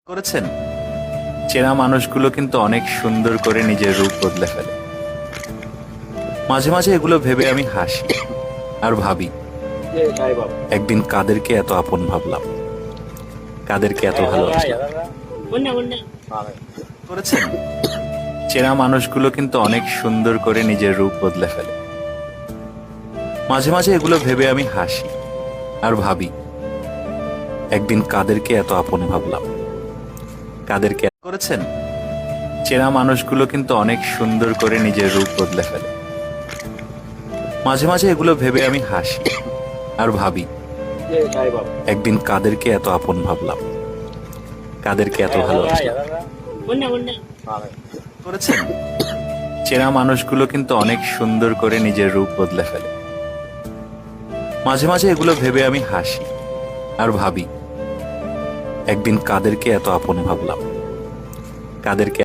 করেছেন? চেনা মানুষগুলো কিন্তু অনেক সুন্দর করে নিজের রূপ বদলে ফেলে। মাঝে মাঝে এগুলো ভেবে আমি হাসি আর ভাবি, একদিন কাদেরকে এত আপন ভাবলাম, কাদেরকে এত ভালোবাসলাম। করেছেন? চেনা মানুষগুলো কিন্তু অনেক সুন্দর করে নিজের রূপ বদলে ফেলে। মাঝে মাঝে এগুলো ভেবে আমি হাসি আর ভাবি, একদিন কাদেরকে এত আপন ভাবলাম, কাদেরকে করেছেন? চেনা মানুষগুলো কিন্তু অনেক সুন্দর করে নিজের রূপ বদলে ফেলে। মাঝে মাঝে এগুলো ভেবে আমি হাসি আর ভাবি, একদিন কাদেরকে এত আপন ভাবলাম, কাদেরকে এত ভালোবাসলাম। করেছেন? চেনা মানুষগুলো কিন্তু অনেক সুন্দর করে নিজের রূপ বদলে ফেলে। মাঝে মাঝে এগুলো ভেবে আমি হাসি আর ভাবি, একদিন কাদেরকে এত আপন ভাবলাম, কাদেরকে